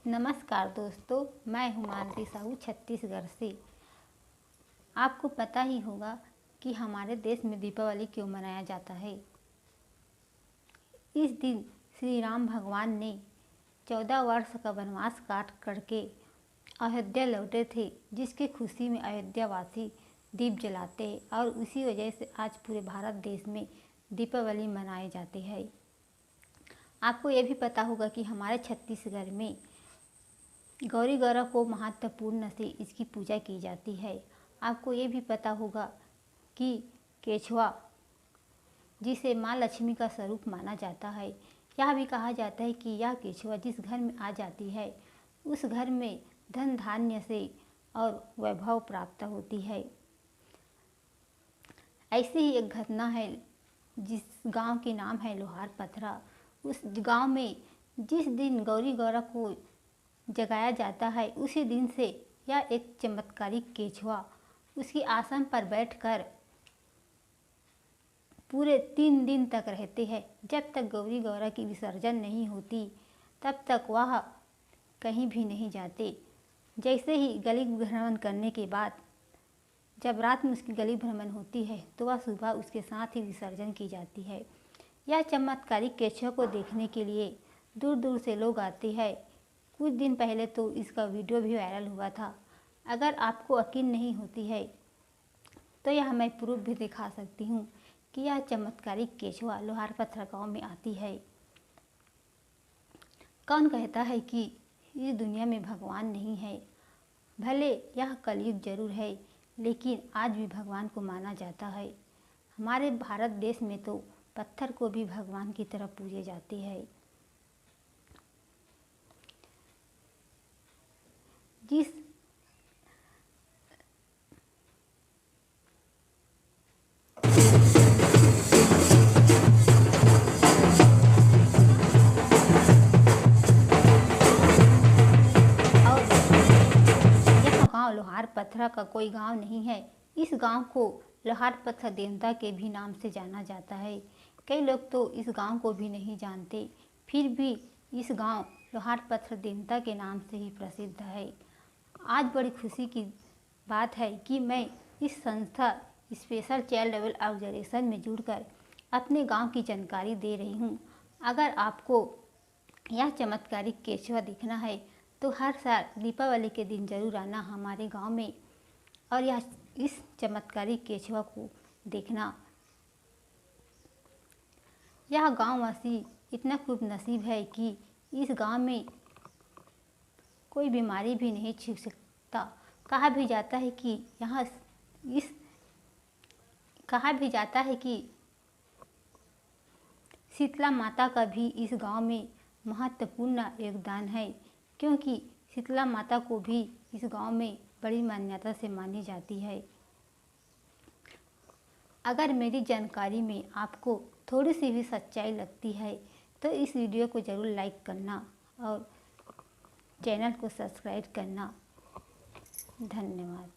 नमस्कार दोस्तों, मैं हूं मानसी साहू छत्तीसगढ़ से। आपको पता ही होगा कि हमारे देश में दीपावली क्यों मनाया जाता है। इस दिन श्री राम भगवान ने 14 वर्ष का वनवास काट करके अयोध्या लौटे थे, जिसकी खुशी में अयोध्या वासी दीप जलाते हैं और उसी वजह से आज पूरे भारत देश में दीपावली मनाए जाते हैं। आपको ये भी पता होगा कि हमारे छत्तीसगढ़ में गौरी गौरव को महत्वपूर्ण से इसकी पूजा की जाती है। आपको ये भी पता होगा कि केछुआ, जिसे माँ लक्ष्मी का स्वरूप माना जाता है, यह भी कहा जाता है कि यह केछुआ जिस घर में आ जाती है उस घर में धन धान्य से और वैभव प्राप्त होती है। ऐसी ही एक घटना है जिस गांव के नाम है लोहार पथरा। उस गांव में जिस दिन गौरी गौरव को जगाया जाता है उसी दिन से यह एक चमत्कारिक केछुआ उसकी आसन पर बैठकर पूरे 3 दिन तक रहते हैं। जब तक गौरी गौरव की विसर्जन नहीं होती तब तक वह कहीं भी नहीं जाते। जैसे ही गली भ्रमण करने के बाद जब रात में उसकी गली भ्रमण होती है तो वह सुबह उसके साथ ही विसर्जन की जाती है। यह चमत्कारिक केछुआ को देखने के लिए दूर दूर से लोग आते हैं। कुछ दिन पहले तो इसका वीडियो भी वायरल हुआ था। अगर आपको यकीन नहीं होती है तो यह मैं प्रूफ भी दिखा सकती हूँ कि यह चमत्कारिक केछुआ लोहार पथरा गाँव में आती है। कौन कहता है कि इस दुनिया में भगवान नहीं है? भले यह कलयुग जरूर है, लेकिन आज भी भगवान को माना जाता है। हमारे भारत देश में तो पत्थर को भी भगवान की तरह पूजे जाते हैं। जिस गांव लोहार पथरा का कोई गांव नहीं है। इस गांव को लोहार पथरा देवता के भी नाम से जाना जाता है। कई लोग तो इस गांव को भी नहीं जानते, फिर भी इस गांव लोहार पथरा देवता के नाम से ही प्रसिद्ध है। आज बड़ी खुशी की बात है कि मैं इस संस्था स्पेशल चाइल्ड लेवल ऑर्गेनाइजेशन में जुड़कर अपने गांव की जानकारी दे रही हूं। अगर आपको यह चमत्कारिक केछुआ दिखना है तो हर साल दीपावली के दिन जरूर आना हमारे गांव में और यह इस चमत्कारिक केछुआ को देखना। यह गांववासी इतना खूब नसीब है कि इस गांव में कोई बीमारी भी नहीं छू सकता। कहा भी जाता है कि शीतला माता का भी इस गांव में महत्वपूर्ण योगदान है, क्योंकि शीतला माता को भी इस गांव में बड़ी मान्यता से मानी जाती है। अगर मेरी जानकारी में आपको थोड़ी सी भी सच्चाई लगती है तो इस वीडियो को ज़रूर लाइक करना और चैनल को सब्सक्राइब करना। धन्यवाद।